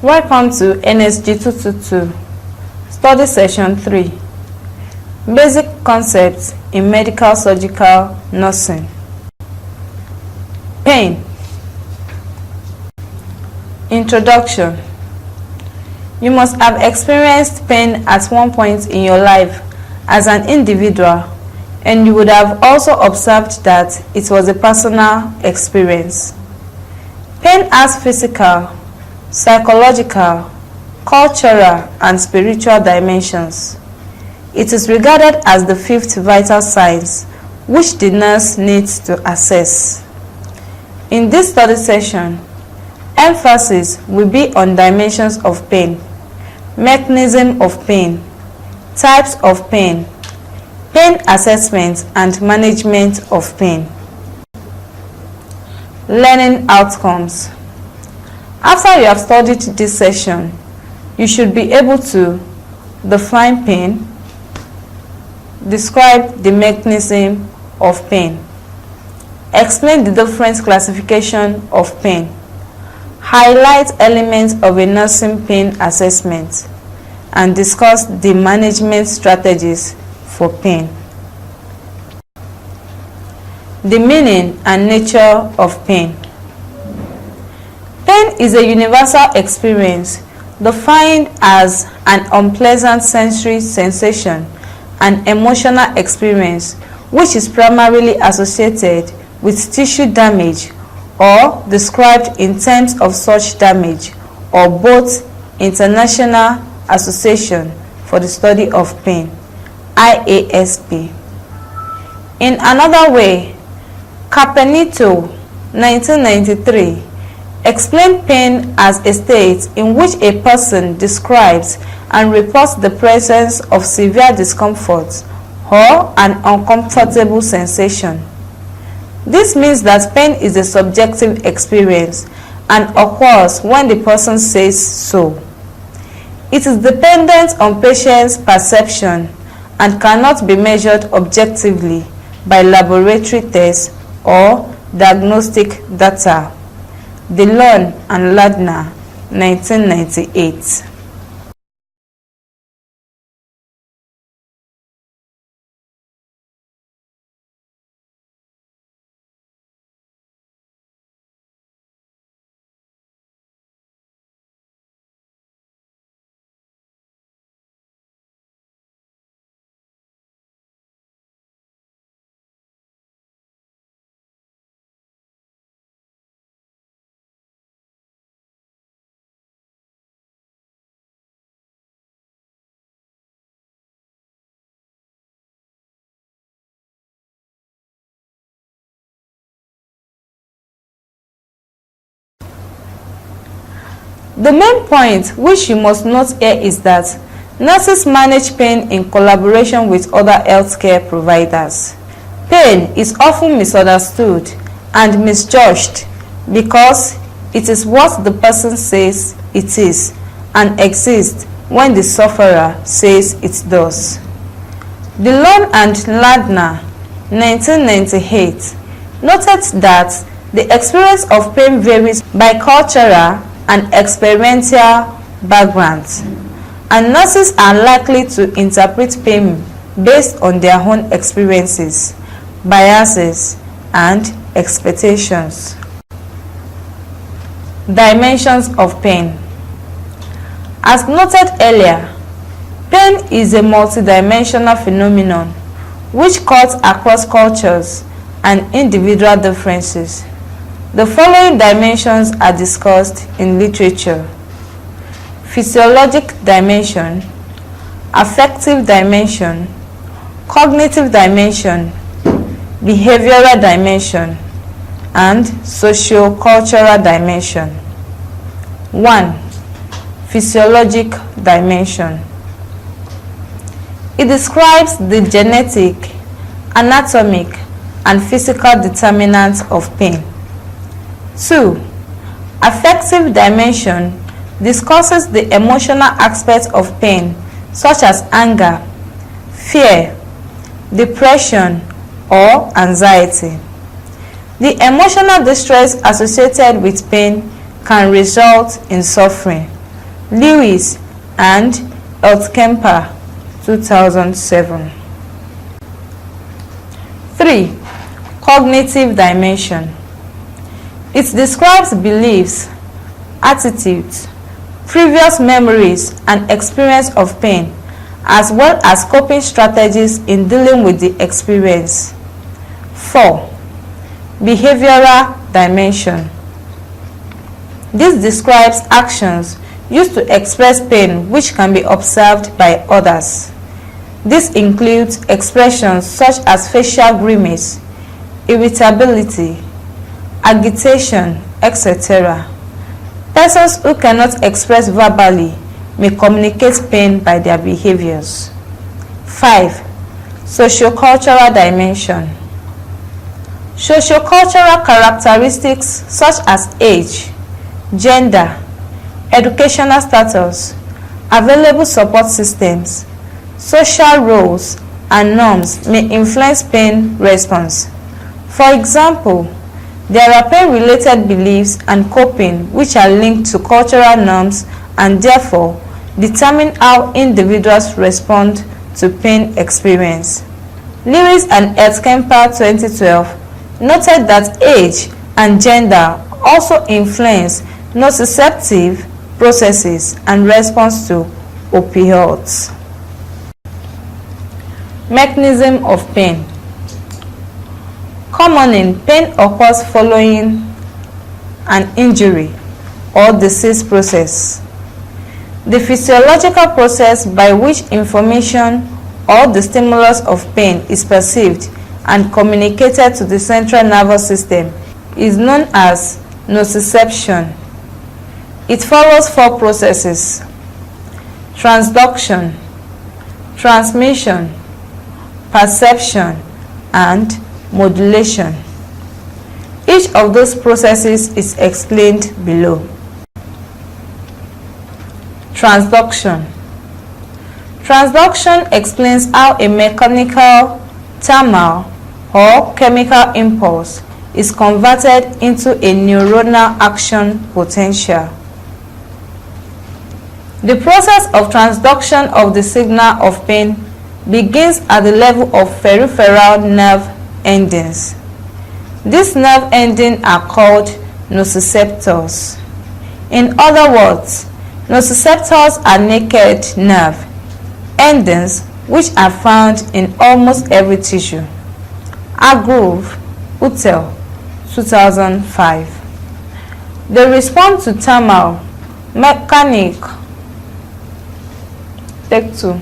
Welcome to NSG 222, Study Session 3, Basic Concepts in Medical Surgical Nursing. Pain. Introduction. You must have experienced pain at one point in your life as an individual, and you would have also observed that it was a personal experience. Pain has physical, psychological, cultural, and spiritual dimensions. It is regarded as the fifth vital signs which the nurse needs to assess. In this study session, emphasis will be on dimensions of pain, mechanism of pain, types of pain, pain assessment and management of pain. Learning outcomes. After you have studied this session, you should be able to define pain, describe the mechanism of pain, explain the different classification of pain, highlight elements of a nursing pain assessment, and discuss the management strategies for pain. The meaning and nature of pain. Pain is a universal experience defined as an unpleasant sensory sensation and emotional experience which is primarily associated with tissue damage or described in terms of such damage, or both International Association for the Study of Pain, IASP. In another way, Capenito, 1993, explained pain as a state in which a person describes and reports the presence of severe discomfort or an uncomfortable sensation. This means that pain is a subjective experience and occurs when the person says so. It is dependent on patient's perception and cannot be measured objectively by laboratory tests or diagnostic data. Dillon and Lardner, 1998. The main point which you must note here is that nurses manage pain in collaboration with other healthcare providers. Pain is often misunderstood and misjudged because it is what the person says it is and exists when the sufferer says it does. Dillon and Lardner, 1998, noted that the experience of pain varies by cultural and experiential backgrounds, and nurses are likely to interpret pain based on their own experiences, biases, and expectations. Dimensions of pain. As noted earlier, pain is a multidimensional phenomenon which cuts across cultures and individual differences. The following dimensions are discussed in literature: physiologic dimension, affective dimension, cognitive dimension, behavioral dimension, and socio-cultural dimension. 1. Physiologic dimension. It describes the genetic, anatomic, and physical determinants of pain. 2. Affective dimension discusses the emotional aspects of pain such as anger, fear, depression, or anxiety. The emotional distress associated with pain can result in suffering, Lewis and Eltkemper, 2007. 3. Cognitive dimension. It describes beliefs, attitudes, previous memories, and experience of pain, as well as coping strategies in dealing with the experience. 4. Behavioral dimension. This describes actions used to express pain which can be observed by others. This includes expressions such as facial grimace, irritability, agitation, etc. Persons who cannot express verbally may communicate pain by their behaviors. 5. Sociocultural dimension. Sociocultural characteristics such as age, gender, educational status, available support systems, social roles, and norms may influence pain response. For example, there are pain-related beliefs and coping which are linked to cultural norms and therefore determine how individuals respond to pain experience. Lewis and Eltkemper, 2012, noted that age and gender also influence nociceptive processes and response to opioids. Mechanism of pain. Commonly, pain occurs following an injury or disease process. The physiological process by which information or the stimulus of pain is perceived and communicated to the central nervous system is known as nociception. It follows 4 processes: transduction, transmission, perception, and modulation. Each of those processes is explained below. Transduction. Transduction explains how a mechanical, thermal, or chemical impulse is converted into a neuronal action potential. The process of transduction of the signal of pain begins at the level of peripheral nerve endings. These nerve endings are called nociceptors. In other words, nociceptors are naked nerve endings which are found in almost every tissue. Hargrove, Utel, 2005. They respond to thermal, mechanic. Take 2.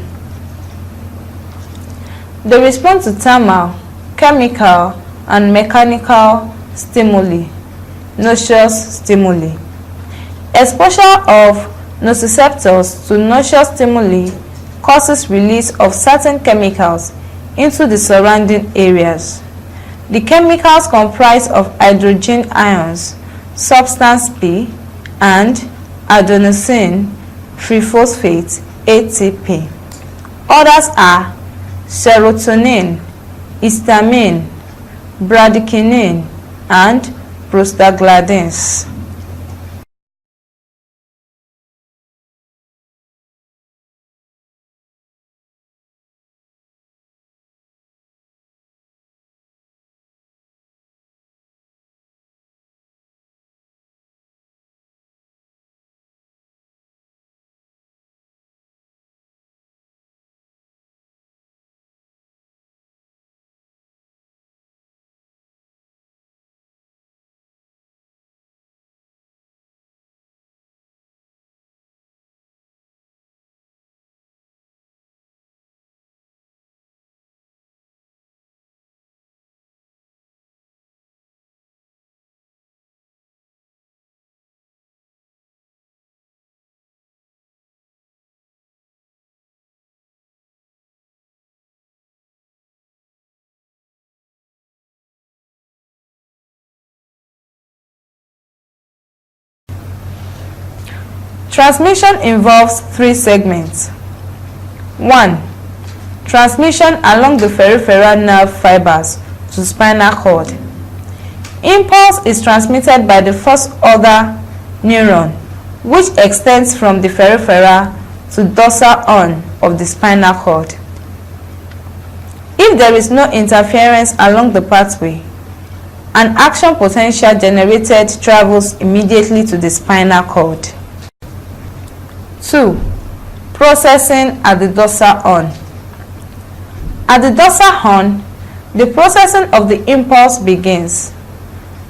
They respond to thermal, chemical, and mechanical stimuli, noxious stimuli. Exposure of nociceptors to noxious stimuli causes release of certain chemicals into the surrounding areas. The chemicals comprise of hydrogen ions, substance P, and adenosine triphosphate ATP. Others are serotonin, histamine, bradykinin, and prostaglandins. Transmission involves 3 segments. 1. Transmission along the peripheral nerve fibers to spinal cord. Impulse is transmitted by the first order neuron, which extends from the peripheral to dorsal horn of the spinal cord. If there is no interference along the pathway, an action potential generated travels immediately to the spinal cord. 2. Processing at the dorsal horn. At the dorsal horn, the processing of the impulse begins.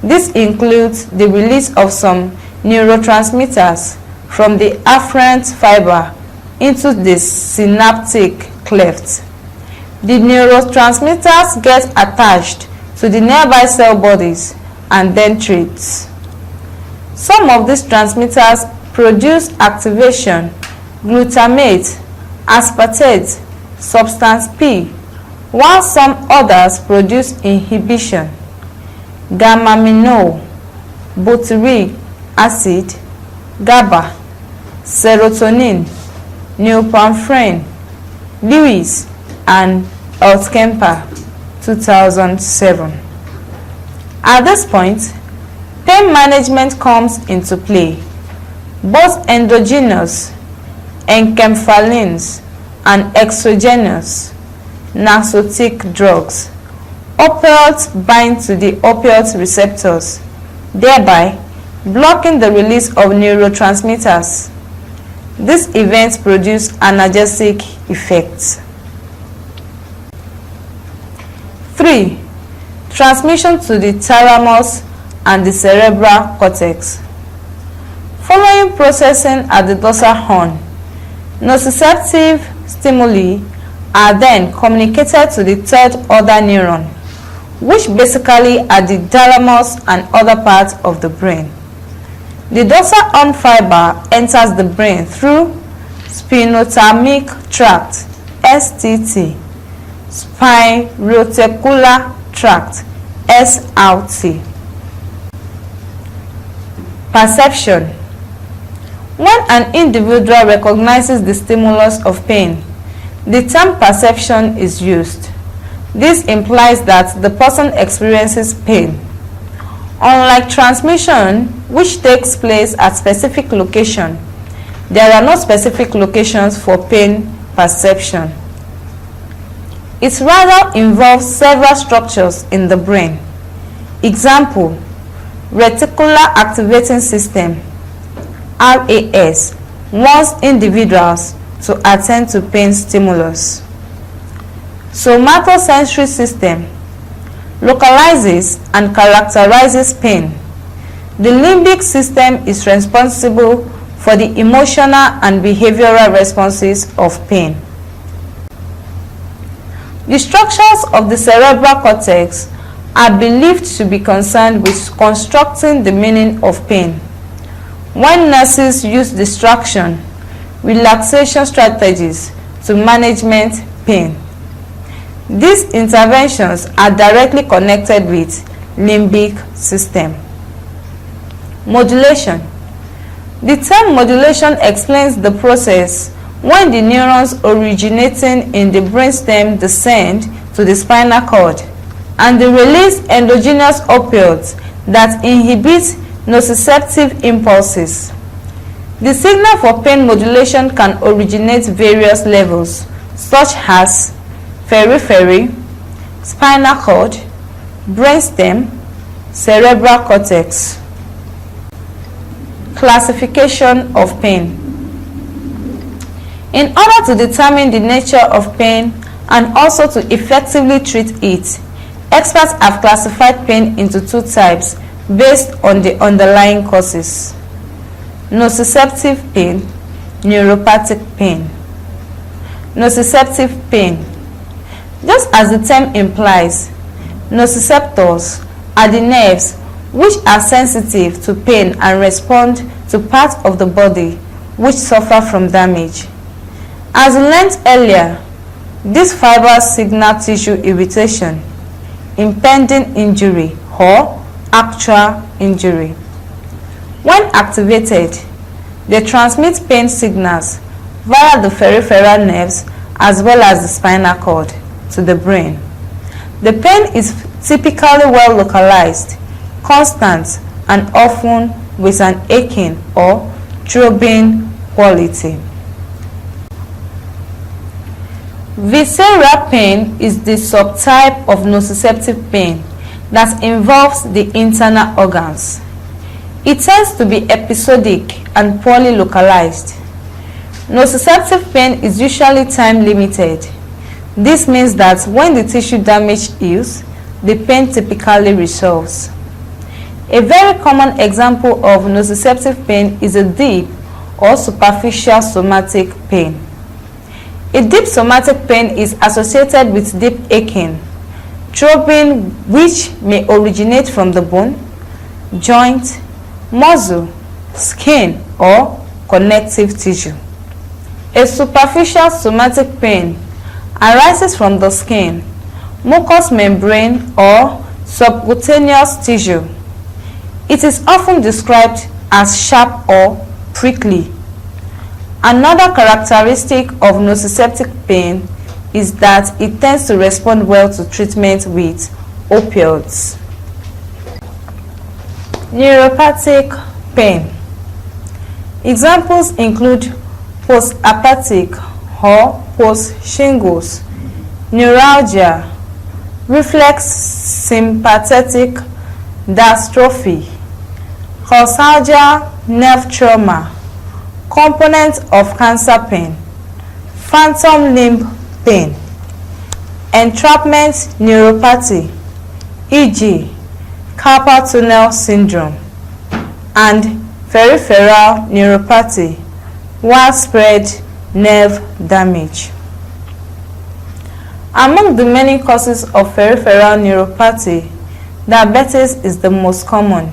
This includes the release of some neurotransmitters from the afferent fiber into the synaptic cleft. The neurotransmitters get attached to the nearby cell bodies and dendrites. Some of these transmitters produce activation, glutamate, aspartate, substance P, while some others produce inhibition, gamma-amino, butyric acid, GABA, serotonin, norepinephrine, Lewis and Altkemper, 2007. At this point, pain management comes into play. Both endogenous enkephalins and exogenous narcotic drugs, opioids, bind to the opioid receptors, thereby blocking the release of neurotransmitters. These events produce analgesic effects. 3. Transmission to the thalamus and the cerebral cortex. Following processing at the dorsal horn, nociceptive stimuli are then communicated to the third order neuron, which basically are the thalamus and other parts of the brain. The dorsal horn fiber enters the brain through spinothalamic tract (STT), spinoreticular tract (SRT). Perception. When an individual recognizes the stimulus of pain, the term perception is used. This implies that the person experiences pain. Unlike transmission, which takes place at specific location, there are no specific locations for pain perception. It rather involves several structures in the brain. Example, reticular activating system, RAS, wants individuals to attend to pain stimulus. Somatosensory system localizes and characterizes pain. The limbic system is responsible for the emotional and behavioral responses of pain. The structures of the cerebral cortex are believed to be concerned with constructing the meaning of pain. When nurses use distraction, relaxation strategies to management pain, these interventions are directly connected with limbic system. Modulation. The term modulation explains the process when the neurons originating in the brainstem descend to the spinal cord and they release endogenous opioids that inhibit nociceptive impulses. The signal for pain modulation can originate various levels, such as periphery, spinal cord, brainstem, cerebral cortex. Classification of pain. In order to determine the nature of pain and also to effectively treat it, experts have classified pain into two types based on the underlying causes: nociceptive pain, neuropathic pain. Nociceptive pain. Just as the term implies, nociceptors are the nerves which are sensitive to pain and respond to parts of the body which suffer from damage. As we learned earlier, these fibers signal tissue irritation, impending injury, or actual injury. When activated, they transmit pain signals via the peripheral nerves as well as the spinal cord to the brain. The pain is typically well localized, constant, and often with an aching or throbbing quality. Visceral pain is the subtype of nociceptive pain that involves the internal organs. It tends to be episodic and poorly localized. Nociceptive pain is usually time-limited. This means that when the tissue damage heals, the pain typically resolves. A very common example of nociceptive pain is a deep or superficial somatic pain. A deep somatic pain is associated with deep aching, throbbing which may originate from the bone, joint, muscle, skin, or connective tissue. A superficial somatic pain arises from the skin, mucous membrane, or subcutaneous tissue. It is often described as sharp or prickly. Another characteristic of nociceptive pain is that it tends to respond well to treatment with opioids. Neuropathic pain. Examples include postherpetic or post-shingles, neuralgia, reflex sympathetic dystrophy, causalgia nerve trauma, component of cancer pain, phantom limb pain, entrapment neuropathy, e.g., carpal tunnel syndrome, and peripheral neuropathy, widespread nerve damage. Among the many causes of peripheral neuropathy, diabetes is the most common,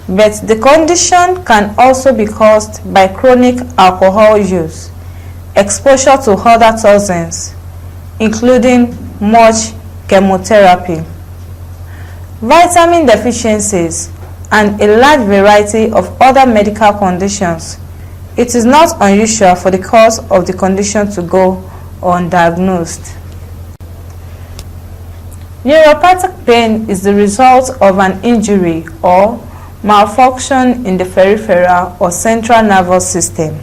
but the condition can also be caused by chronic alcohol use, exposure to other toxins, including much chemotherapy, vitamin deficiencies, and a large variety of other medical conditions. It is not unusual for the cause of the condition to go undiagnosed. Neuropathic pain is the result of an injury or malfunction in the peripheral or central nervous system.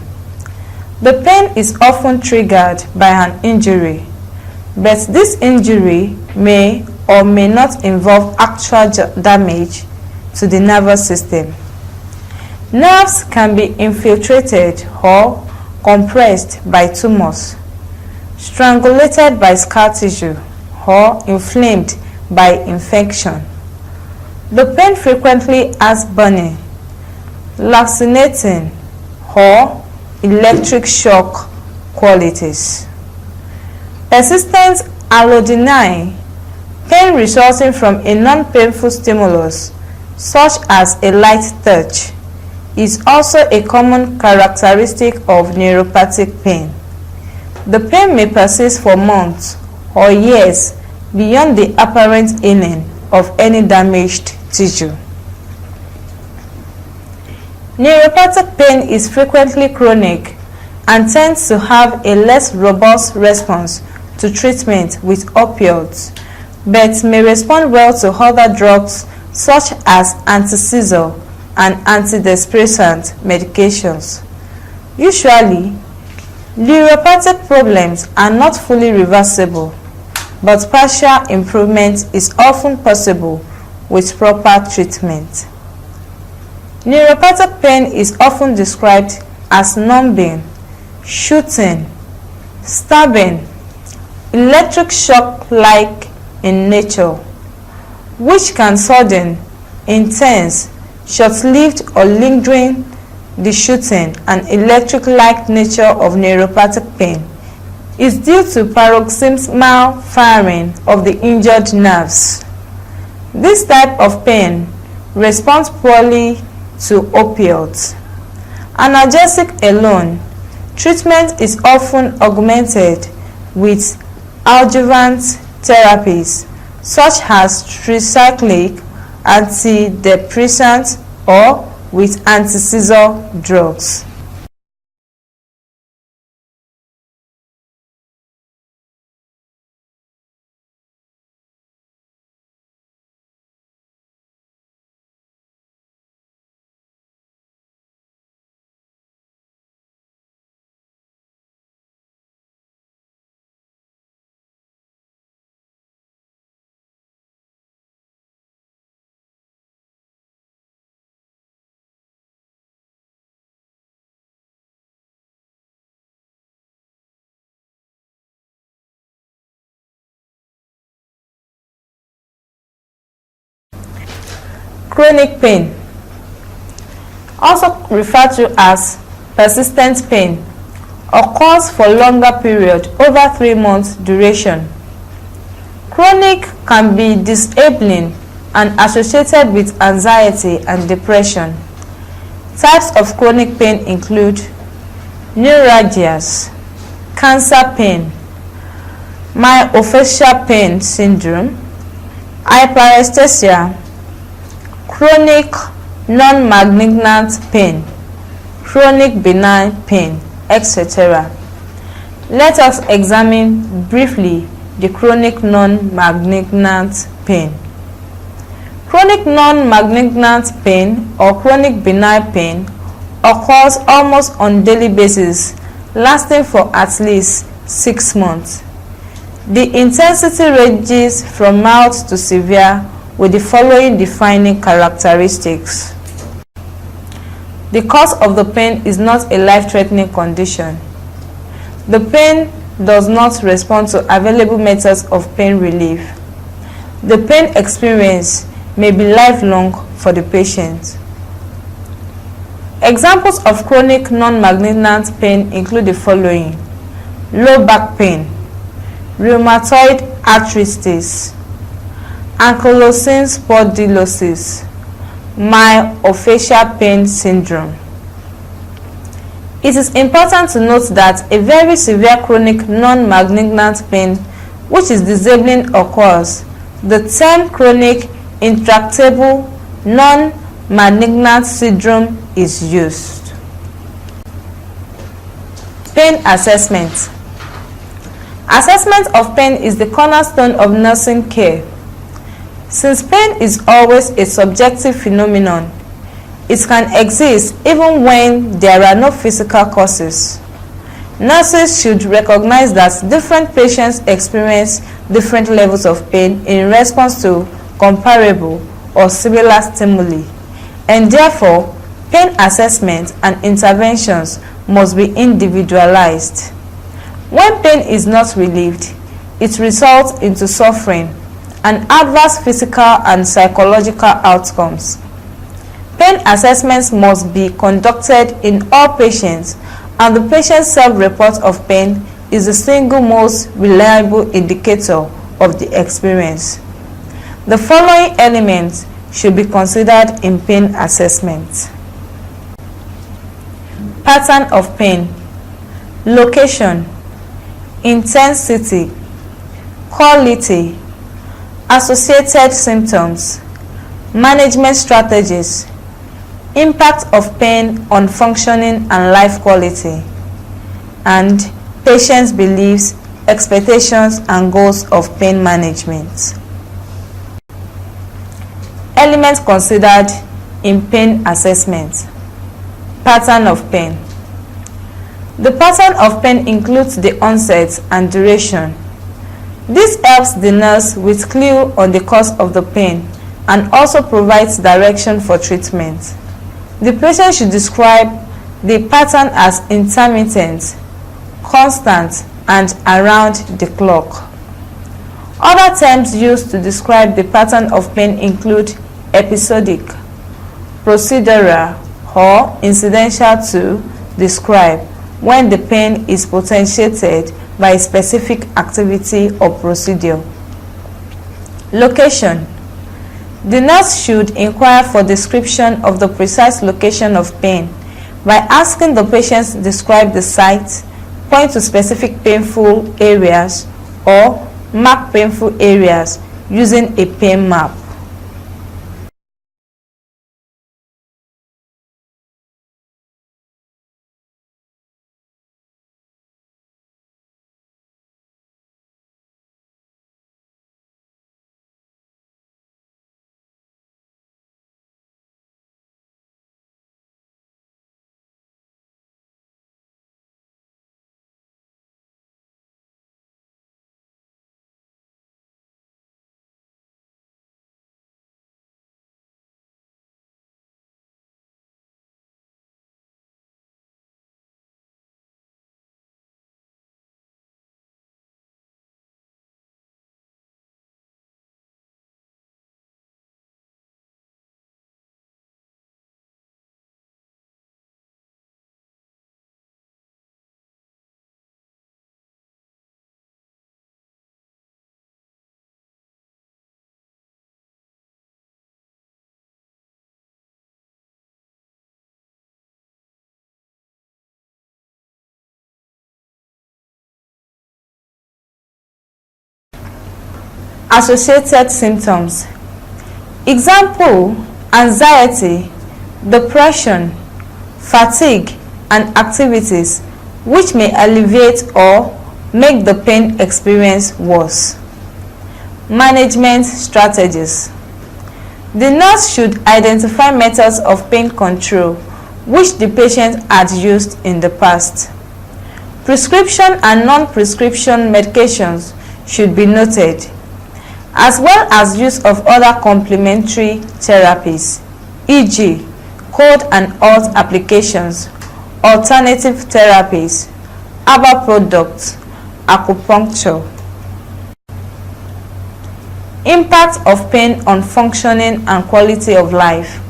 The pain is often triggered by an injury, but this injury may or may not involve actual damage to the nervous system. Nerves can be infiltrated or compressed by tumors, strangulated by scar tissue, or inflamed by infection. The pain frequently has burning, lancinating, or electric shock qualities. Persistent allodynia, pain resulting from a non-painful stimulus, such as a light touch, is also a common characteristic of neuropathic pain. The pain may persist for months or years beyond the apparent healing of any damaged tissue. Neuropathic pain is frequently chronic and tends to have a less robust response to treatment with opioids, but may respond well to other drugs such as anti-seizure and antidepressant medications. Usually, neuropathic problems are not fully reversible, but partial improvement is often possible with proper treatment. Neuropathic pain is often described as numbing, shooting, stabbing, electric shock-like in nature, which can sudden, intense, short-lived or lingering. The shooting and electric-like nature of neuropathic pain is due to paroxysmal firing of the injured nerves. This type of pain responds poorly to opioids. Analgesic alone, treatment is often augmented with adjuvant therapies such as tricyclic antidepressants or with anti-seizure drugs. Chronic pain, also referred to as persistent pain, occurs for longer period over 3 months duration. Chronic can be disabling and associated with anxiety and depression. Types of chronic pain include neuralgias, cancer pain, myofascial pain syndrome, hyperesthesia, chronic non-malignant pain, chronic benign pain, etc. Let us examine briefly the chronic non-malignant pain. Chronic non-malignant pain or chronic benign pain occurs almost on daily basis, lasting for at least 6 months. The intensity ranges from mild to severe with the following defining characteristics. The cause of the pain is not a life-threatening condition. The pain does not respond to available methods of pain relief. The pain experience may be lifelong for the patient. Examples of chronic non-malignant pain include the following: low back pain, rheumatoid arthritis, ankylosing spondylosis, myofascial pain syndrome. It is important to note that a very severe chronic non-malignant pain which is disabling occurs. The term chronic intractable non-malignant syndrome is used. Pain assessment. Assessment of pain is the cornerstone of nursing care. Since pain is always a subjective phenomenon, it can exist even when there are no physical causes. Nurses should recognize that different patients experience different levels of pain in response to comparable or similar stimuli, and therefore pain assessment and interventions must be individualized. When pain is not relieved, it results into suffering and adverse physical and psychological outcomes. Pain assessments must be conducted in all patients, and the patient's self-report of pain is the single most reliable indicator of the experience. The following elements should be considered in pain assessment: pattern of pain, location, intensity, quality, associated symptoms, management strategies, impact of pain on functioning and life quality, and patients' beliefs, expectations, and goals of pain management. Elements considered in pain assessment. Pattern of pain. The pattern of pain includes the onset and duration. This helps the nurse with clue on the cause of the pain and also provides direction for treatment. The patient should describe the pattern as intermittent, constant, and around the clock. Other terms used to describe the pattern of pain include episodic, procedural, or incidental to describe when the pain is potentiated by a specific activity or procedure. Location. The nurse should inquire for description of the precise location of pain by asking the patient to describe the site, point to specific painful areas, or mark painful areas using a pain map. associated symptoms. Example: anxiety, depression, fatigue, and activities which may alleviate or make the pain experience worse. Management strategies. The nurse should identify methods of pain control which the patient had used in the past. Prescription and non-prescription medications should be noted, as well as use of other complementary therapies, e.g., cold and hot applications, alternative therapies, herbal products, acupuncture. Impact of pain on functioning and quality of life.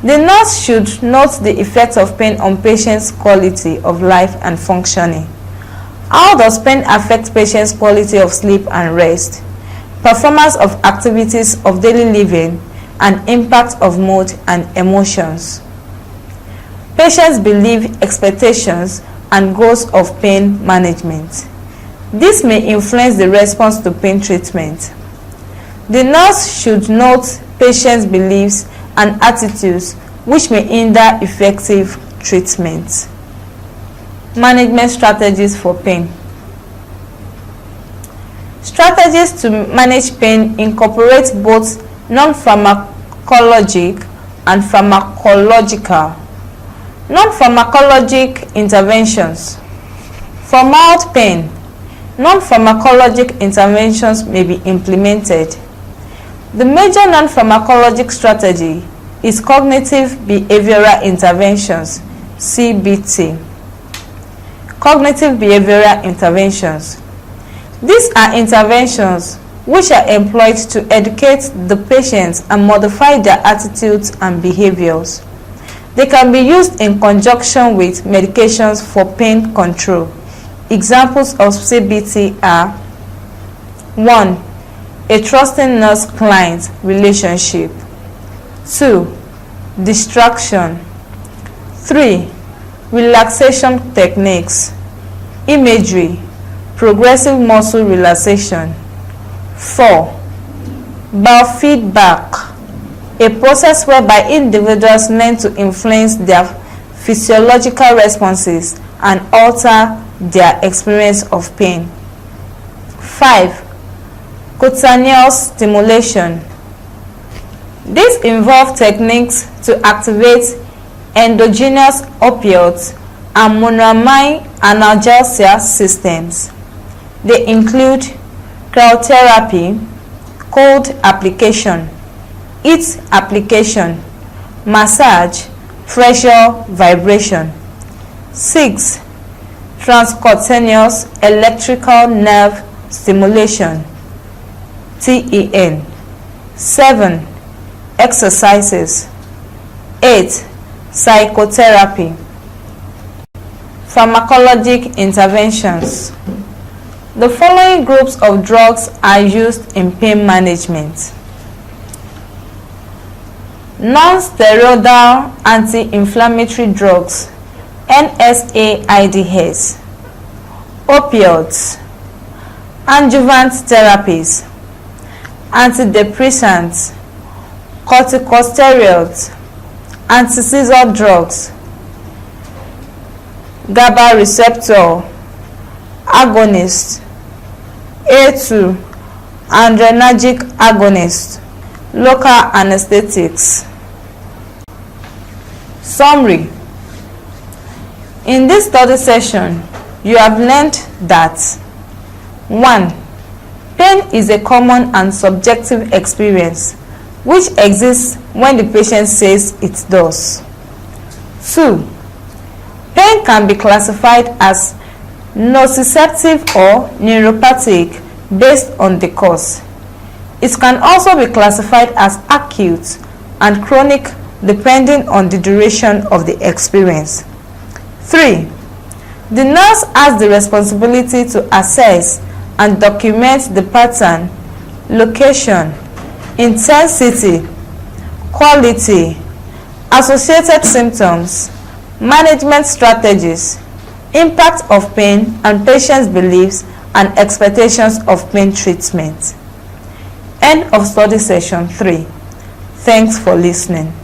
The nurse should note the effect of pain on patients' quality of life and functioning. How does pain affect patients' quality of sleep and rest, performance of activities of daily living, and impact of mood and emotions? Patients' belief, expectations, and goals of pain management. This may influence the response to pain treatment. The nurse should note patients' beliefs and attitudes which may hinder effective treatment. Management strategies for pain. Strategies to manage pain incorporate both non-pharmacologic and pharmacological. Non-pharmacologic interventions. For mild pain, non-pharmacologic interventions may be implemented. The major non-pharmacologic strategy is cognitive behavioral interventions, CBT. Cognitive behavioral interventions. These are interventions which are employed to educate the patients and modify their attitudes and behaviors. They can be used in conjunction with medications for pain control. Examples of CBT are: 1. A trusting nurse-client relationship. 2. Distraction. 3. Relaxation techniques, imagery, progressive muscle relaxation. 4. Biofeedback, a process whereby individuals learn to influence their physiological responses and alter their experience of pain. 5. Cutaneous stimulation. These involve techniques to activate endogenous opioids and monoamine analgesia systems. They include cryotherapy, cold application, heat application, massage, pressure, vibration. 6. Transcutaneous electrical nerve stimulation, TEN. 7. Exercises. 8. Psychotherapy. Pharmacologic interventions. The following groups of drugs are used in pain management: non-steroidal anti-inflammatory drugs, NSAIDs, opioids, adjuvant therapies, antidepressants, corticosteroids, anti-seizure drugs, GABA receptor agonist, A2 adrenergic agonist, local anesthetics. Summary. In this study session, you have learned that 1. Pain is a common and subjective experience which exists when the patient says it does. 2. Pain can be classified as nociceptive or neuropathic based on the cause. It can also be classified as acute and chronic depending on the duration of the experience. 3. The nurse has the responsibility to assess and document the pattern, location, intensity, quality, associated symptoms, management strategies, impact of pain, and patients' beliefs and expectations of pain treatment. End of study session 3. Thanks for listening.